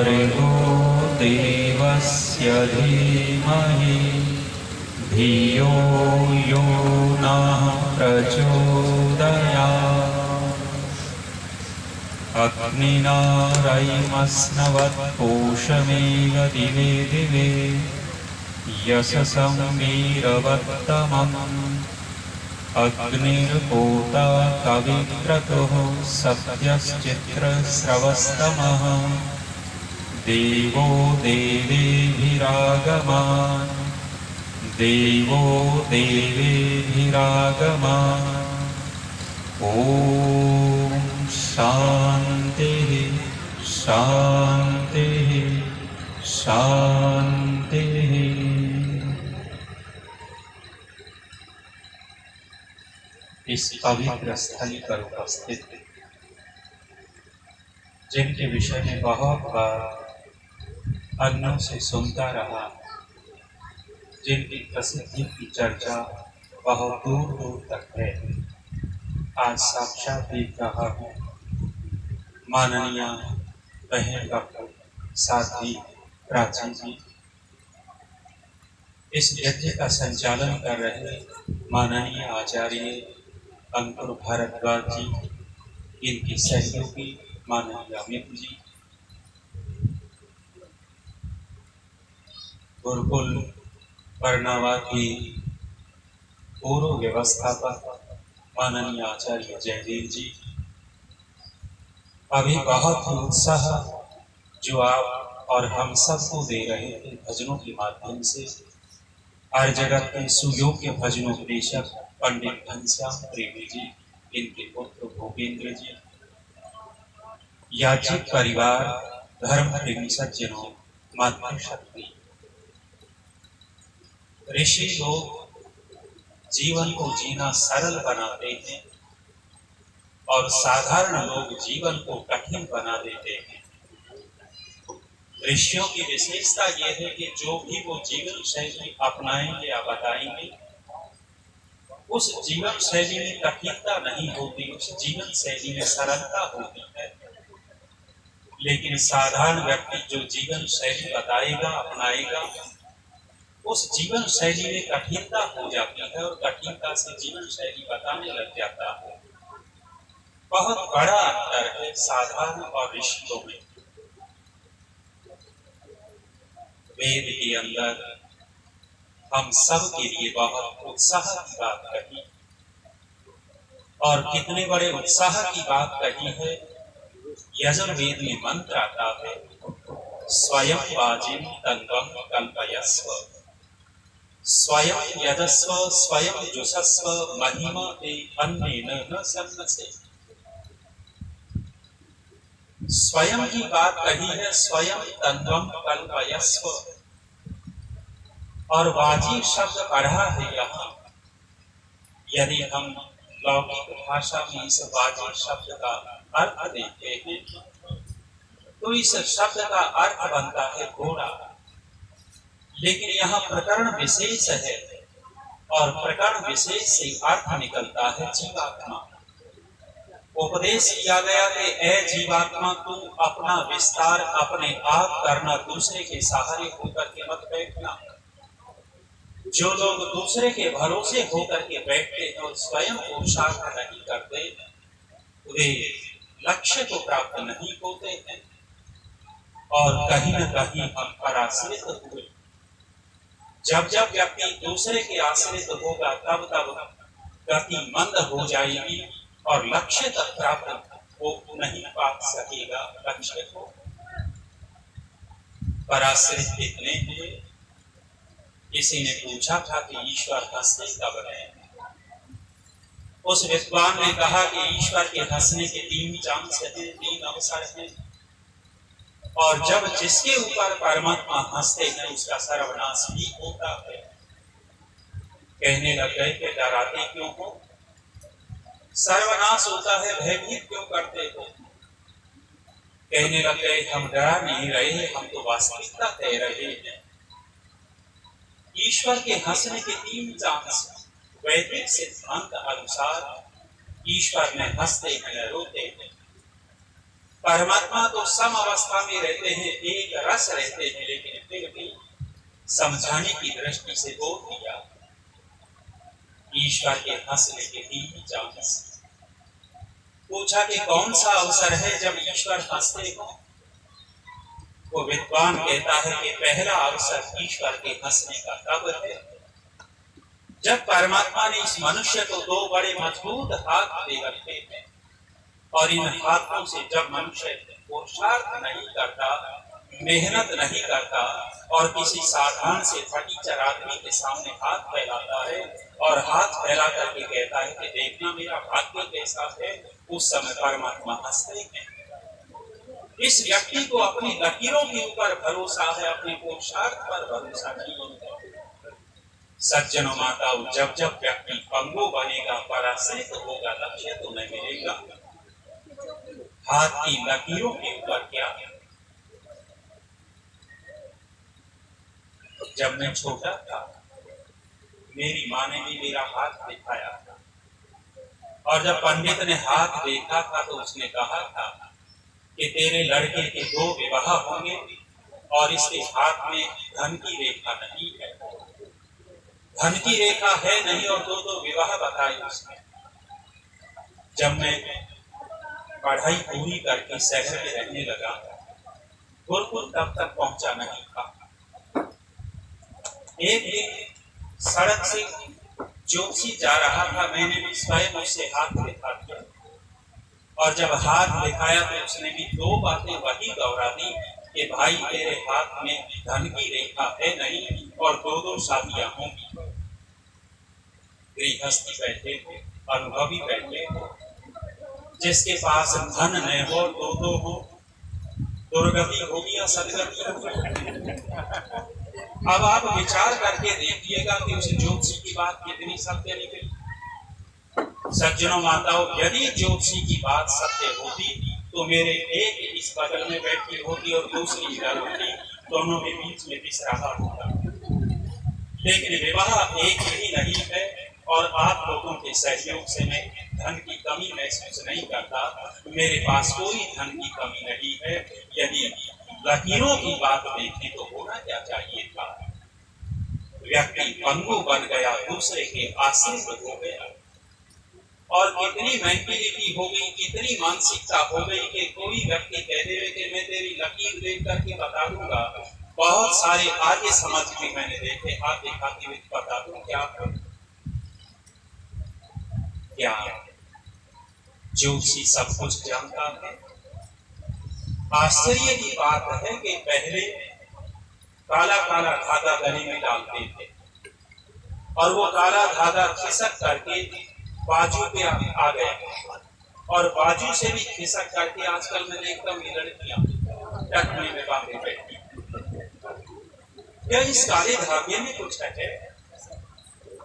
भर्गो देवस्य धीमहि धियो यो नः प्रचोदयात्। अग्निना रयिमस्नवत्पूषमेव दिवे दिवे यशसं वीरवत्तमम्। अग्निर्होता कविक्रतुः सत्यश्चित्रस्रवस्तमः। देवो देवेभिरागमान् देवो देवेभिरागमान्। ॐ शान्तिः शान्तिः शान्तिः। इस पवित्र स्थल पर उपस्थित जिनके विषय में बहुत बार अन्यों से सुनता रहा, जिनकी प्रसिद्धि की चर्चा बहुत दूर दूर तक है, आज साक्षात देख रहा हूँ। माननीय बहन डॉक्टर साध्वी प्राची जी, इस यज्ञ का संचालन कर रहे माननीय आचार्य अंकुर भारद्वाज जी, इनकी सहयोगी माननीय अमित जी, गुरुकुल बरनावा की पूर्व व्यवस्थापक माननीय आचार्य जयदेव जी, अभी बहुत ही उत्साह जो आप और हम सबको दे रहे थे भजनों के माध्यम से, हर जगत के सुयोग्य भजनोपदेशक पंडित घनश्याम प्रेमी जी, इनके पुत्र भूपेंद्र जी, याचिक परिवार, धर्म प्रेमी सज्जनों, मातृशक्ति, ऋषि लोग जीवन को जीना सरल बनाते हैं और साधारण लोग जीवन को कठिन बना देते हैं। ऋषियों की विशेषता यह है कि जो भी वो जीवन शैली अपनाएंगे या बताएंगे, उस जीवन शैली में कठिनता नहीं होती, उस जीवन शैली में सरलता होती है। लेकिन साधारण व्यक्ति जो जीवन शैली बताएगा, अपनाएगा, उस जीवन शैली में कठिनता हो जाती है और कठिनता से जीवन शैली बताने लग जाता है। बहुत बड़ा अंतर है साधारण और ऋषियों में। वेद के अंदर हम सब के लिए बहुत उत्साह की बात कही, और कितने बड़े उत्साह की बात कही है। यजुर्वेद में मंत्र आता है, स्वयं वाजिम तन्वं कल्पयस्व, स्वयं यजस्व स्वयं जुषस्व महिमा ते अन्नेन न सन्नसे। स्वयं की बात कही है, स्वयं तन्वं कल्पयस्व, और वाजी शब्द पढ़ा है यहाँ। यदि हम लौकिक भाषा में इस वाजी शब्द का अर्थ देखते हैं तो इस शब्द का अर्थ बनता है घोड़ा, लेकिन यहाँ प्रकरण विशेष है और प्रकरण विशेष से अर्थ निकलता है जीवात्मा। उपदेश किया गया कि ए जीवात्मा, तू अपना विस्तार अपने आप करना, दूसरे के सहारे होकर के मत बैठना। जो लोग दूसरे के भरोसे होकर के बैठते हैं और स्वयं पुरुषार्थ नहीं करते, वे लक्ष्य को प्राप्त नहीं होते हैं और कहीं न कहीं हम पराश्रित हुए। जब जब व्यक्ति दूसरे के आश्रित होगा, तब तब गति मंद हो जाएगी और लक्ष्य तक प्राप्त वो नहीं पा सकेगा। लक्ष्य को पराश्रित कितने हुए? किसी ने पूछा था कि ईश्वर हंसते कब है? उस विद्वान ने कहा कि ईश्वर के हंसने के 3 चांस हैं, 3 अवसर हैं, और जब जिसके ऊपर परमात्मा हंसते हैं उसका सर्वनाश भी होता है। कहने लग गए कि डराते क्यों हो? सर्वनाश होता है, भयभीत क्यों करते हो? कहने लग गए हम डरा नहीं रहे, हम तो वास्तविकता कह रहे हैं। ईश्वर के हंसने के 3 चांस। वैदिक सिद्धांत अनुसार ईश्वर न हंसते हैं न रोते हैं। परमात्मा तो सम अवस्था में रहते हैं, एक रस रहते हैं, लेकिन फिर भी समझाने की दृष्टि से बोल दिया। ईश्वर के हंसने के 3 चांस। पूछा कि कौन सा अवसर है जब ईश्वर हंसते हो? वो विद्वान कहता है कि पहला अवसर ईश्वर के हंसने का तब है जब परमात्मा ने इस मनुष्य को 2 बड़े मजबूत हाथ दे रखे हैं, और इन हाथों से जब मनुष्य पुरुषार्थ नहीं करता, मेहनत नहीं करता, और किसी साधारण से फटीचर आदमी के सामने हाथ फैलाता है और हाथ फैला करके कहता है कि देखना मेरा भाग्य कैसा है, उस समय परमात्मा हंसते हैं। इस व्यक्ति को अपनी लकीरों के ऊपर भरोसा है, अपने पुरुषार्थ पर भरोसा नहीं है। सज्जनों माताओं, जब जब व्यक्ति पंगु बनेगा, पराश्रित होगा, लक्ष्य तो नहीं मिलेगा। हाथ की लकीरों के ऊपर क्या? जब मैं छोटा था, मेरी माँ ने भी मेरा हाथ दिखाया था, और जब पंडित ने हाथ देखा था तो उसने कहा था कि तेरे लड़के के 2 विवाह होंगे और इसके हाथ में धन की रेखा नहीं है। धन की रेखा है नहीं और 2 विवाह बताए उसने। जब मैं पढ़ाई पूरी करके शहर में रहने लगा, गुरुकुल तब तक पहुंचा नहीं था। एक दिन सड़क से जोशी जा रहा था, मैंने भी स्वयं उससे हाथ दिखा दिया, और जब हाथ दिखाया तो उसने भी 2 बातें वही दोहरा दी कि भाई तेरे हाथ में धन की रेखा है नहीं और 2 शादियां होंगी। गृहस्थी बैठे हो, अनुभवी बैठे हो, जिसके पास धन न हो 2 हो, दुर्गति होगी या सदगति होगी। अब आप विचार करके देखिएगा कि उस ज्योतिषी की बात कितनी सत्य निकली। सज्जनों माताओं, यदि ज्योतिषी की बात सत्य होती तो मेरे एक इस बगल में बैठी होती और दूसरी इधर होती, दोनों के बीच में बिस रहा होता। लेकिन विवाह एक ही नहीं है, और आप लोगों के सहयोग से मैं धन की कमी महसूस नहीं करता। मेरे पास कोई धन की कमी नहीं है। यदि लकीरों की बात देखी तो होना क्या चाहिए था? व्यक्ति पंगु बन गया, दूसरे के आश्रित हो गया, और कितनी मेंटेलिटी हो गई, कितनी मानसिकता हो गई कि कोई व्यक्ति कह दे कि मैं तेरी लकीर देख करके बता दूंगा। बहुत सारे आगे समझ के मैंने देखे, हाथ दिखाते हुए बता दूं क्या क्या ज्योतिषी सब कुछ जानता है। आश्चर्य की बात है कि पहले काला काला धागा गले में डालते थे, और वो काला धागा खिसक करके बाजू पे आ गया, और बाजू से भी खिसक करके आजकल मैं देखता हूँ लड़कियां टकने में बांधे बैठी। क्या इस काले धागे में कुछ है?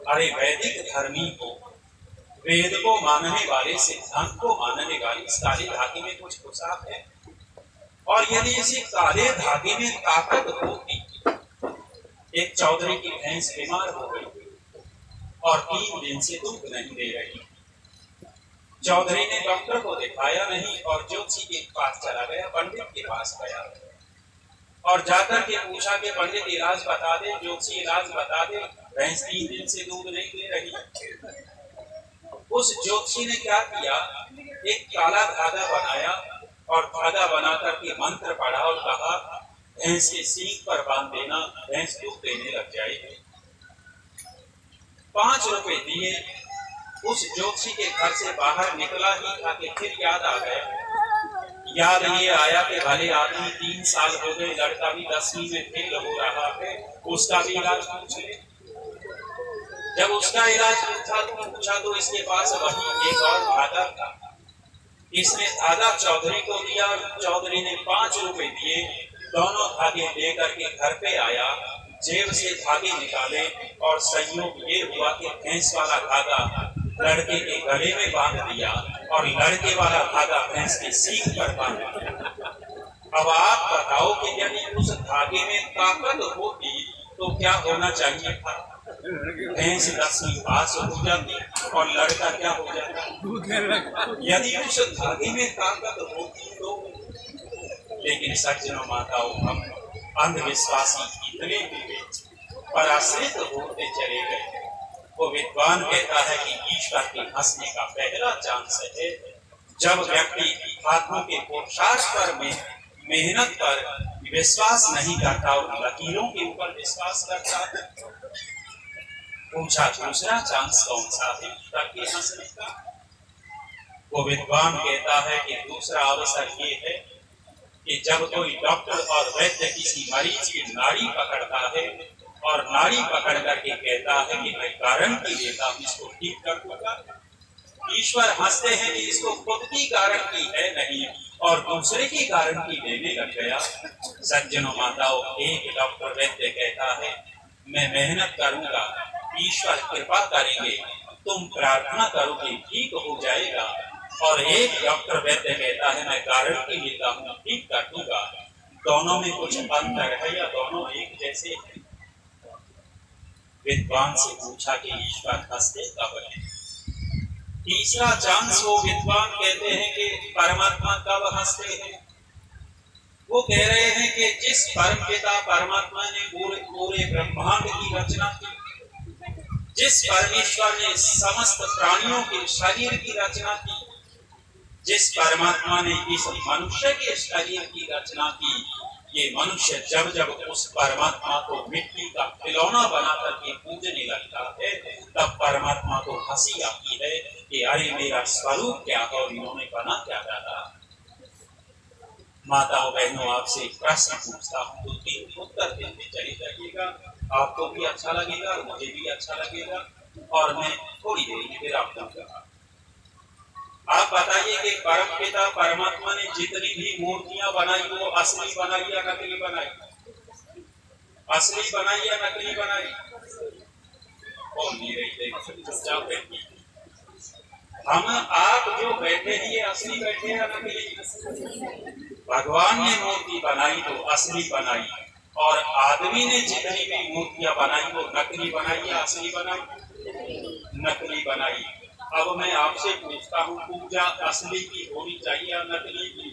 अरे वैदिक धर्मी को, वेद को मानने वाले, सिद्धांत को मानने वाले, इस काले धागे में कुछ घुसा है। और यदि इसी काले धागे में ताकत होती, एक चौधरी की भैंस बीमार हो गई और 3 दिन से दूध नहीं दे रही। चौधरी ने डॉक्टर को दिखाया नहीं और ज्योतिषी के पास चला गया, पंडित के पास गया और जाकर के पूछा कि पंडित इलाज बता दे, ज्योतिषी इलाज बता दे, भैंस 3 दिन से दूध नहीं दे रही। उस ज्योतिषी ने क्या किया, एक काला धागा बनाया और धागा बना करके मंत्र पढ़ा और कहा भैंस के सींग पर बांध देना, भैंस दूध देने लग जाएगी। 5 रुपए दिए। उस ज्योतिषी के घर से बाहर निकला ही था कि फिर याद आ गया। याद ये आया कि भले आदमी 3 साल हो गए, लड़का भी 10वीं में फेल हो रहा है, उसका भी इलाज पूछ ले। जब उसका इलाज पूछा तो इसके पास वही एक और धागा था। इसने धागा चौधरी को दिया, चौधरी ने 5 रुपए दिए। दोनों धागे लेकर के घर पे आया, जेब से धागे निकाले और संयोग ये हुआ कि भैंस वाला धागा लड़के के गले में बांध दिया और लड़के वाला धागा भैंस के सींग पर बांध दिया। अब आप बताओ कि यदि उस धागे में ताकत होती तो क्या होना चाहिए था? भैंस 10वीं पास हो जाती और लड़का क्या हो जाता? यदि उस धागे में ताकत होती तो लेकिन सज्जनों माताओं, हम अंधविश्वासी इतने हुए पर आश्रित होते चले गए। वो विद्वान कहता है कि ईश्वर के हंसने का पहला चांस है जब व्यक्ति हाथों के पुरुषार्थ पर मेहनत पर विश्वास नहीं करता और लकीरों के ऊपर विश्वास करता है। पूछा दूसरा चांस कौन सा है ईश्वर के हंसने का? वो विद्वान कहता है कि दूसरा अवसर ये है कि जब कोई डॉक्टर और वैद्य किसी मरीज की नाड़ी पकड़ता है और नाड़ी पकड़ करके कहता है कि मैं गारंटी देता हूं इसको ठीक कर दूंगा। ईश्वर हंसते हैं कि इसको खुद की गारंटी है नहीं और दूसरे की गारंटी देने लग गया। सज्जनों माताओं, एक डॉक्टर वैद्य कहता है मैं मेहनत करूंगा, ईश्वर कृपा करेंगे, तुम प्रार्थना करोगे ठीक हो जाएगा। और एक डॉक्टर वैद्य कहता है मैं गारंटी देता हूँ ठीक कर दूंगा। दोनों में कुछ अंतर है या दोनों एक जैसे? विद्वान से पूछा कि ईश्वर हंसते कब है? तीसरा चांस वो विद्वान कहते हैं कि परमात्मा कब हंसते हैं? वो कह रहे हैं कि जिस परमपिता परमात्मा ने पूरे ब्रह्मांड की रचना की, जिस परमेश्वर ने समस्त प्राणियों के शरीर की रचना की, जिस परमात्मा ने इस मनुष्य के शरीर की रचना की, ये मनुष्य जब जब उस परमात्मा को मिट्टी का खिलौना बना करके पूजने लगता है तब परमात्मा को हंसी आती है कि अरे मेरा स्वरूप क्या है और इन्होंने बना क्या डाला। माताओं बहनों, आपसे एक प्रश्न पूछता हूँ तो तीन उत्तर देते चले जाइएगा, आपको भी अच्छा लगेगा और मुझे भी अच्छा लगेगा और मैं थोड़ी देर में फिर आपको आप बताइए कि परम पिता परमात्मा ने जितनी भी मूर्तियां बनाई वो असली बनाई या नकली बनाई? असली बनाई या नकली बनाई? कौन नहीं रही? हम आप जो बैठे हैं ये असली बैठे या नकली? भगवान ने मूर्ति बनाई तो असली बनाई और आदमी ने जितनी भी मूर्तियां बनाई वो नकली बनाई या असली बनाई? नकली बनाई। अब मैं आपसे पूछता हूँ, पूजा असली की होनी चाहिए या नकली की?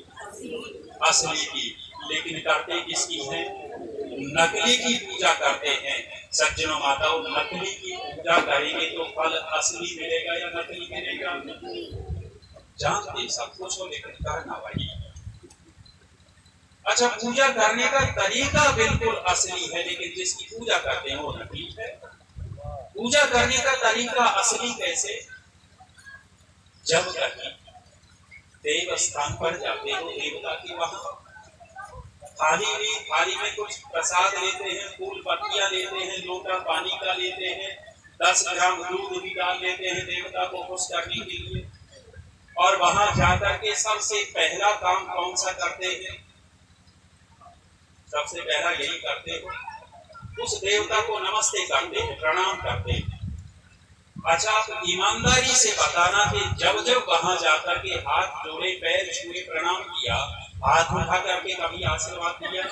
असली की। लेकिन करते किसकी है? नकली की पूजा करते हैं। सज्जनों माताओं, नकली की पूजा करेंगे तो फल असली मिलेगा या नकली मिलेगा? जानते सब कुछ हो लेकिन करना वही। अच्छा, पूजा करने का तरीका बिल्कुल असली है लेकिन जिसकी पूजा करते हैं वो नकली है। पूजा करने का तरीका असली कैसे? जब कभी देव स्थान पर जाते हो देवता की, वहां थाली में कुछ प्रसाद लेते हैं, फूल पत्तियां लेते हैं, लोटा पानी का लेते हैं, 10 ग्राम दूध भी डाल लेते हैं देवता को खुश करने के लिए। और वहां जाकर के सबसे पहला काम कौन सा करते हैं? सबसे पहला यही करते हो, उस देवता को नमस्ते करते हैं, प्रणाम करते हैं। अच्छा, आप ईमानदारी से बताना कि जब जब वहां जाकर के हाथ जोड़े, पैर छुए, प्रणाम किया, हाथ उठा करके कभी आशीर्वाद दिया?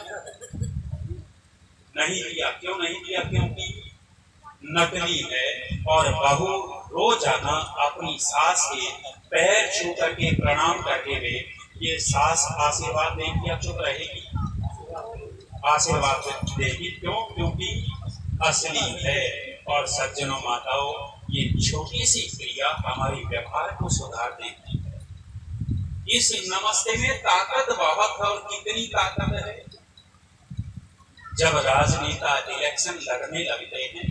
नहीं दिया। क्यों नहीं दिया? क्योंकि नकली है। और बहू रोजाना अपनी सास के पैर छू करके प्रणाम करके वे ये सास आशीर्वाद देगी या चुप रहेगी? आशीर्वाद देगी। क्यों? क्योंकि असली है। और सज्जनों माताओं, ये छोटी सी क्रिया हमारी व्यवहार को सुधार देती है। इस नमस्ते में ताकत बहुत है। और कितनी ताकत है? जब राजनेता इलेक्शन लड़ने लगते हैं,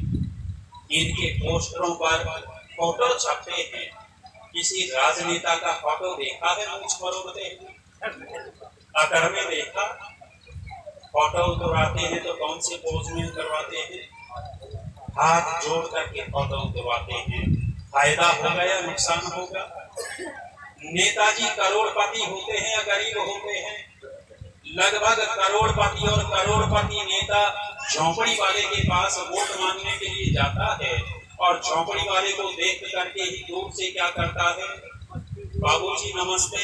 इनके पोस्टरों पर फोटो छपते हैं। किसी राजनेता का फोटो देखा है मुझ मरोड़ते अगर में देखा? फोटो उतरवाते हैं तो कौन से पोज में उतरवाते हैं? हाथ जोड़ करके फोटो उतरवाते हैं। फायदा होगा या नुकसान होगा? नेताजी करोड़पति होते हैं या गरीब होते हैं? लगभग करोड़पति। और करोड़पति नेता झोंपड़ी वाले के पास वोट मांगने के लिए जाता है और झोंपड़ी वाले को देख करके ही दूर से क्या करता है? बाबूजी नमस्ते।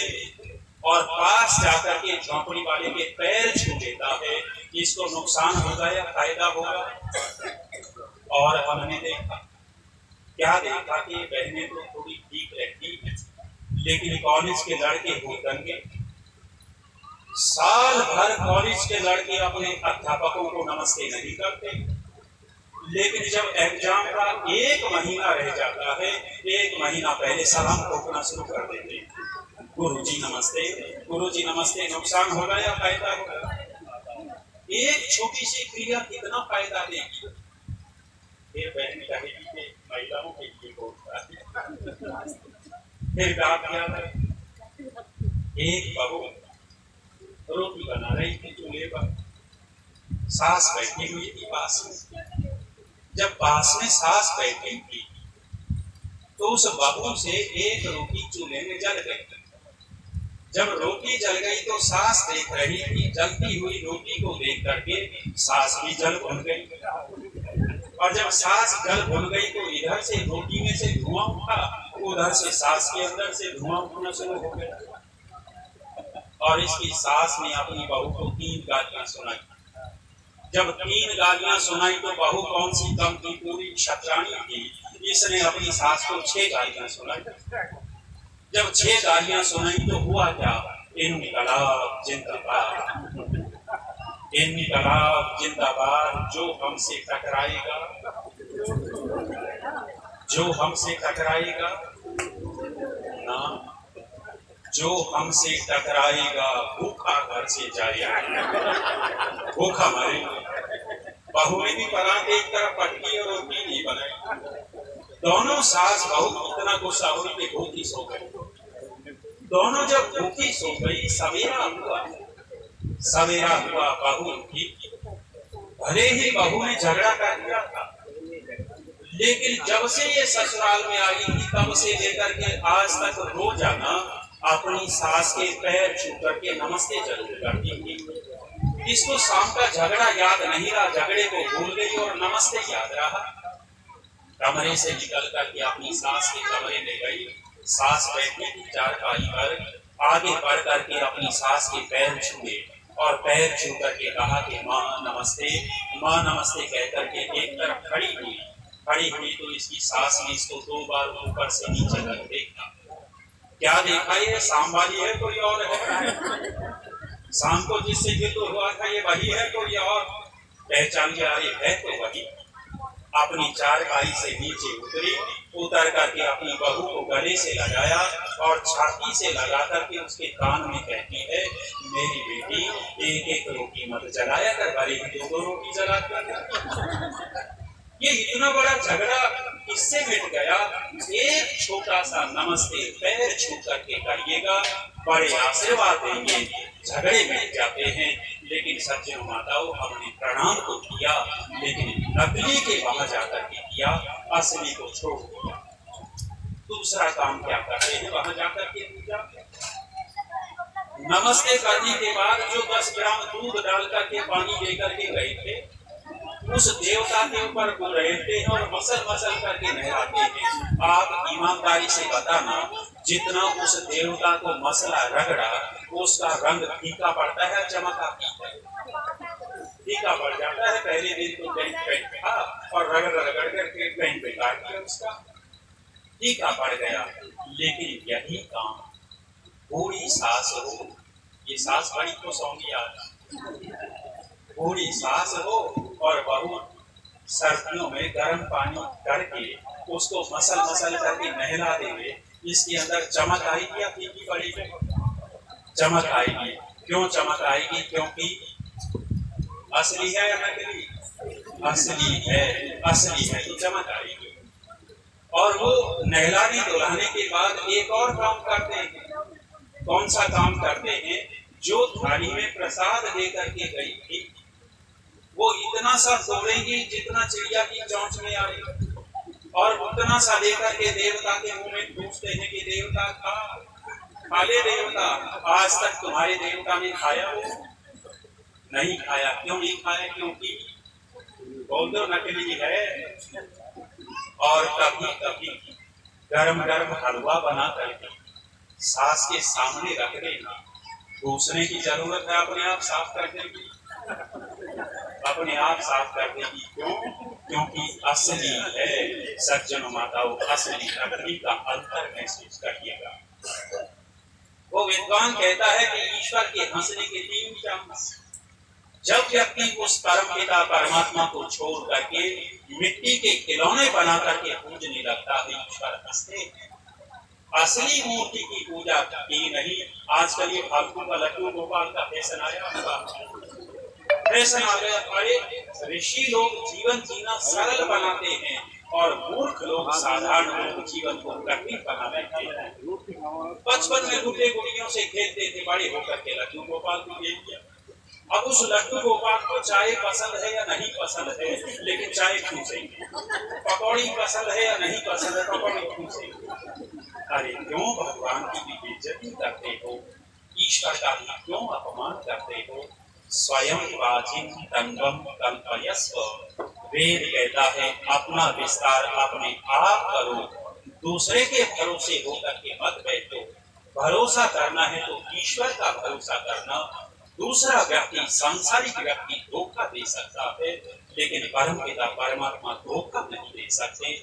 और पास जाकर के झोंपड़ी वाले के पैर छू लेता है। इसको नुकसान होगा या फायदा होगा? और हमने देखा, क्या देखा कि बहनें तो थोड़ी ठीक रहती हैं लेकिन कॉलेज के लड़के हो दंगे, साल भर कॉलेज के लड़के अपने अध्यापकों को नमस्ते नहीं करते, लेकिन जब एग्जाम का 1 महीना रह जाता है, 1 महीना पहले सलाम ठोकना शुरू कर देते हैं। गुरुजी नमस्ते, गुरुजी नमस्ते। नुकसान होगा या फायदा होगा? एक छोटी सी क्रिया कितना फायदा देगी। फिर बहन कहेगी कि महिलाओं के लिए होता है। फिर बात क्या है, एक बहू रोटी बना रही थी चूल्हे पर, सास बैठी हुई थी पास में। जब पास में सास बैठी थी तो उस बहू से एक रोटी चूल्हे में जल गई। जब रोटी जल गई तो सास देख रही थी, जलती हुई रोटी को देख करके सास भी जल भुन गई। और जब सास जल भुन गई तो इधर से रोटी में से धुआं उठा, उधर से सास के अंदर से धुआं उठना शुरू हो गया। और इसकी सास ने अपनी बहू को 3 गालियां सुनाई। जब 3 गालियां सुनाई तो बहू कौन सी कम की, पूरी क्षत्राणी थी, इसने अपनी सास को 6 गालियां सुनाई। जब 6 गालियां सुनाई तो हुआ क्या, इनकलाब जिंदाबाद, इनकलाब जिंदाबाद। जो हमसे टकराएगा, जो हमसे टकराएगा ना, जो हमसे टकराएगा भूखा घर से जाएगा, भूखा मरेगा। बहू ने भी पराठे एक तरफ पटकी और रोटी नहीं बनाई। दोनों सास बहू इतना गुस्सा हुई कि भूखी सो गई। दोनों जब भूखी सो गई, सवेरा हुआ, सवेरा हुआ, बहू उठी। भले ही बहू ने झगड़ा कर दिया था, लेकिन जब से ये ससुराल में आई थी तब से लेकर के आज तक रोजाना अपनी सास के पैर छू करके नमस्ते जरूर करती थी। इसको शाम का झगड़ा याद नहीं रहा, झगड़े को भूल गई और नमस्ते याद रहा। कमरे से निकल करके अपनी सास के कमरे में गई। सास बैठी थी चारपाई पर, आगे बढ़ करके अपनी सास के पैर छुए और पैर छू करके कहा कि माँ नमस्ते, माँ नमस्ते कह करके एक तरफ खड़ी हुई। खड़ी हुई तो इसकी सास ने इसको 2 बार ऊपर से नीचे तक देखा। क्या देखा, ये शाम वाली है कोई और है? शाम को जिससे युद्ध हुआ था ये वही है कोई और? पहचान लिया, ये है तो वही। अपनी चारपाई से नीचे उतरी, उतर करके अपनी बहू को गले से लगाया और छाती से लगा करके उसके कान में कहती है, मेरी बेटी एक एक रोटी मत जलाया कर, भले ही 2 रोटी जला कर। ये इतना बड़ा झगड़ा किससे मिट गया? एक छोटा सा नमस्ते पैर छू करके करिएगा, बड़े आशीर्वाद देंगे, झगड़े मिट जाते हैं। लेकिन सज्जन माताओं, हमने प्रणाम तो किया, लेकिन नकली के वहां जाकर के किया, असली को छोड़ दिया। दूसरा काम क्या करते हैं वहां जाकर के पूजा। नमस्ते करने के बाद जो 10 ग्राम दूध डाल करके पानी लेकर के गए थे, उस देवता के ऊपर वो रहते हैं और मसल मसल करके नहलाते हैं। आप ईमानदारी से बताना, जितना उस देवता को मसला रगड़ा, उसका रंग फीका पड़ता है, चमक आती है, फीका पड़ जाता है। पहले दिन तो पेंट था और रगड़ रगड़ करके पेंट पे काट दिया, उसका फीका पड़ गया। लेकिन यही काम बूढ़ी सास हो, ये सास बड़ी खुश होंगी आज। बूढ़ी सास हो और बहू सर्दियों में गर्म पानी करके उसको मसल मसल करके नहला देंगे, इसके अंदर चमक आएगी या फीकी पड़ेगी? चमक आएगी। क्यों चमक आएगी? क्योंकि असली है या नकली? असली है, असली है तो चमक आएगी। और वो नहलाने धुलाने के बाद एक और काम करते हैं। कौन सा काम करते हैं? जो थाली में प्रसाद लेकर के गई थी, वो इतना सा तोड़ेंगी जितना चिड़िया की चोंच में आए, और उतना सा लेकर के देवता के मुंह में पूछते हैं कि देवता खा ले देवता। आज तक तुम्हारे देवता ने खाया हो? नहीं खाया। क्यों नहीं खाया? क्योंकि बोल दो नकली है। और कभी कभी गरम गरम हलवा बना करके सास के सामने रख देना, पूछने की जरूरत है अपने आप साफ कर देगी, अपने आप साफ कर देगी। क्यों? क्योंकि असली है। सज्जन माताओं, असली नकली का अंतर महसूस करिएगा। वो विद्वान कहता है कि ईश्वर के हंसने के 3 चांस। जब व्यक्ति उस परम पिता परमात्मा को छोड़ करके मिट्टी के खिलौने बना करके पूजने लगता है, ईश्वर हंसते हैं। असली मूर्ति की पूजा की नहीं। आजकल ये फालतू का लड्डू गोपाल का फैशन आया हुआ, फैशन आ गया। बड़े ऋषि लोग जीवन जीना सरल बनाते हैं और मूर्ख लोग साधारण लोग जीवन को कठिन बना देते हैं। बचपन में गुड्डे गुड़ियों से खेलते थे, बड़े होकर के लड्डू गोपाल को खेल दिया। अब उस लड्डू गोपाल को चाय पसंद है या नहीं पसंद है, लेकिन चाय पूछेंगे। पकौड़ी पसंद है या नहीं पसंद है, पकौड़ी पूछेंगे। अरे क्यों भगवान की बेइज्जती करते हो, ईश्वर का क्यों अपमान करते हो? स्वयं वाचिन तंगम कल्पयस्व। वेद कहता है अपना विस्तार अपने आप करो, दूसरे के भरोसे होकर के मत बैठो। भरोसा करना है तो ईश्वर का भरोसा करना। दूसरा व्यक्ति, सांसारिक व्यक्ति धोखा दे सकता है, लेकिन परम पिता परमात्मा धोखा नहीं दे सकते।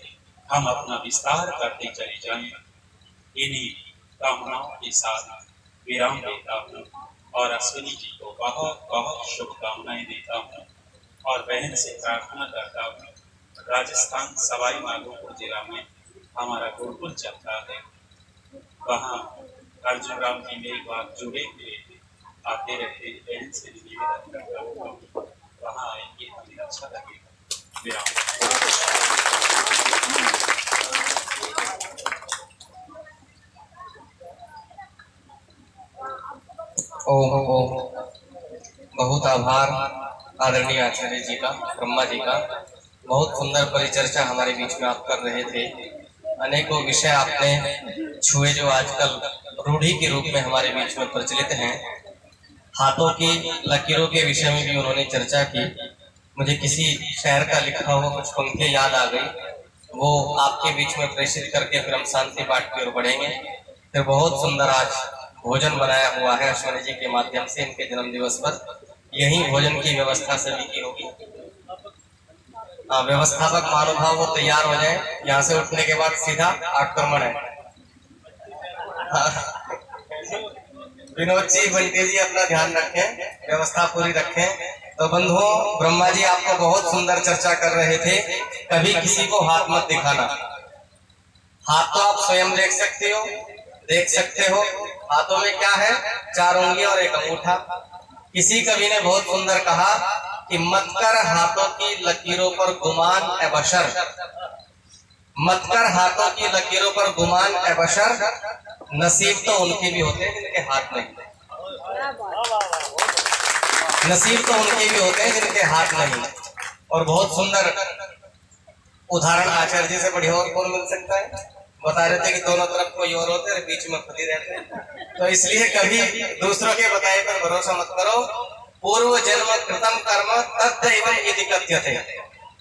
हम अपना विस्तार करते चले जाएं। इन्हीं कामनाओं के साथ विराम देता हूँ और अश्विनी जी को बहुत बहुत शुभकामनाएं देता हूँ और बहन से प्रार्थना करता हूँ। राजस्थान सवाई माधोपुर जिला में हमारा गुरुकुल चलता है, वहाँ अर्जुन राम जी मेरी बात जुड़े हुए आते रहते हैं। बहन से निवेदन करता हूँ वहाँ आएंगे, हमें अच्छा लगेगा। विराम। ओम ओम। बहुत आभार आदरणीय आचार्य जी का, ब्रह्मा जी का। बहुत सुंदर परिचर्चा हमारे बीच में आप कर रहे थे। अनेकों विषय आपने छुए जो आजकल रूढ़ी के रूप में हमारे बीच में प्रचलित हैं। हाथों की लकीरों के विषय में भी उन्होंने चर्चा की। मुझे किसी शहर का लिखा हुआ कुछ पंक्तियां याद आ गई, वो आपके बीच में प्रेषित करके फिर हम शांति पाठ की ओर बढ़ेंगे। फिर बहुत सुंदर आज भोजन बनाया हुआ है अश्विनी जी के माध्यम से इनके जन्म दिवस पर। यही भोजन की व्यवस्था सभी की होगी। व्यवस्थापक महानुभाव वो तैयार हो जाए, यहाँ से उठने के बाद सीधा आक्रमण है। विनोद जी, बंटी जी अपना ध्यान रखें, व्यवस्था पूरी रखें। तो बंधुओं, ब्रह्मा जी आपको बहुत सुंदर चर्चा कर रहे थे। कभी किसी को हाथ मत दिखाना। हाथ तो आप स्वयं देख सकते हो। हाथों में क्या है? 4 उंगली और 1 अंगूठा। किसी कवि ने बहुत सुंदर कहा कि मत कर हाथों की लकीरों पर गुमान ए बशर, मत कर हाथों की लकीरों पर गुमान ए बशर, नसीब तो उनके भी होते हैं जिनके हाथ नहीं। नसीब तो उनके भी होते हैं जिनके हाथ नहीं। और बहुत सुंदर उदाहरण आचार्य जी से बढ़िया और कौन मिल सकता है? बता रहे थे कि दोनों तरफ कोई और होते हैं, बीच में खुद ही रहते हैं। तो इसलिए कभी दूसरों के बताए पर भरोसा मत करो। पूर्व जन्म कृतम कर्म तद्दैवम यदि कथ्यते।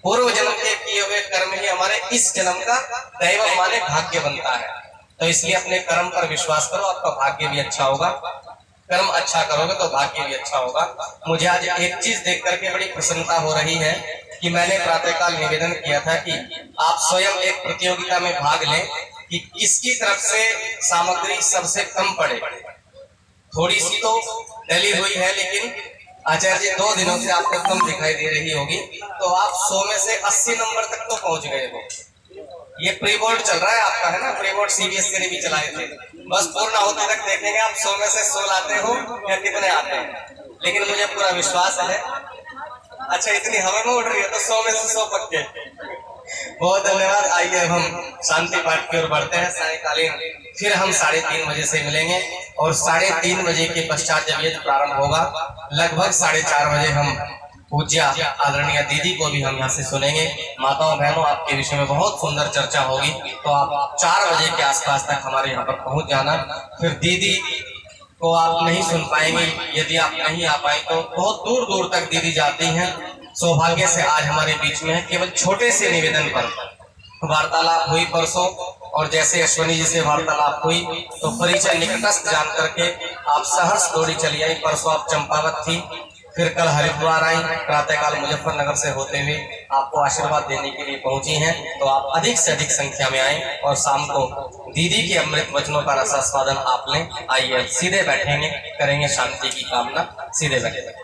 पूर्व जन्म के किए हुए कर्म ही हमारे इस जन्म का दैव माने भाग्य बनता है। तो इसलिए अपने कर्म पर विश्वास करो, आपका भाग्य भी अच्छा होगा। कर्म अच्छा करोगे तो भाग्य भी अच्छा होगा। मुझे आज एक चीज देख करके बड़ी प्रसन्नता हो रही है कि मैंने प्रातःकाल निवेदन किया था कि आप स्वयं एक प्रतियोगिता में भाग लें कि किसकी तरफ से सामग्री सबसे कम पड़े। थोड़ी सी तो डली हुई है, लेकिन आचार्य जी 2 दिनों से आपको कम दिखाई दे रही होगी। तो आप 100 में से 80 नंबर तक तो पहुंच गए हो। ये प्री बोर्ड चल रहा है आपका, है ना? प्री बोर्ड सीबीएसई ने भी चलाए थे। बस पूर्ण होते तक देखेंगे आप 100 में से 100 लाते हो या कितने आते हैं। लेकिन मुझे पूरा विश्वास है। अच्छा, इतनी हवा में उड़ रही है तो 100 में से 100 पक्के। बहुत धन्यवाद। आइए हम शांति पाठ की ओर बढ़ते हैं। सायंकालीन फिर हम 3:30 बजे से मिलेंगे और 3:30 बजे के पश्चात जब यज्ञ प्रारंभ होगा, लगभग 4:30 बजे हम पूज्य आदरणीय दीदी को भी हम यहाँ से सुनेंगे। माताओं बहनों, आपके विषय में बहुत सुंदर चर्चा होगी, तो आप 4 बजे के आसपास तक हमारे यहाँ पर पहुँच जाना। फिर दीदी को आप नहीं सुन पाएंगे, यदि आप नहीं आ पाए तो बहुत दूर दूर तक दीदी जाती हैं। सौभाग्य से आज हमारे बीच में है। केवल छोटे से निवेदन पर वार्तालाप हुई परसों, और जैसे अश्विनी जी से वार्तालाप हुई तो परिचय निकटस्थ जान करके आप सहर्ष दौड़ी चली आई। परसों आप चंपावत थी, फिर कल हरिद्वार आई, प्रातःकाल मुजफ्फरनगर से होते हुए आपको आशीर्वाद देने के लिए पहुंची हैं, तो आप अधिक से अधिक संख्या में आएं और शाम को दीदी के अमृत वचनों का रसास्वादन आप लें। आइए सीधे बैठेंगे, करेंगे शांति की कामना, सीधे बैठेंगे।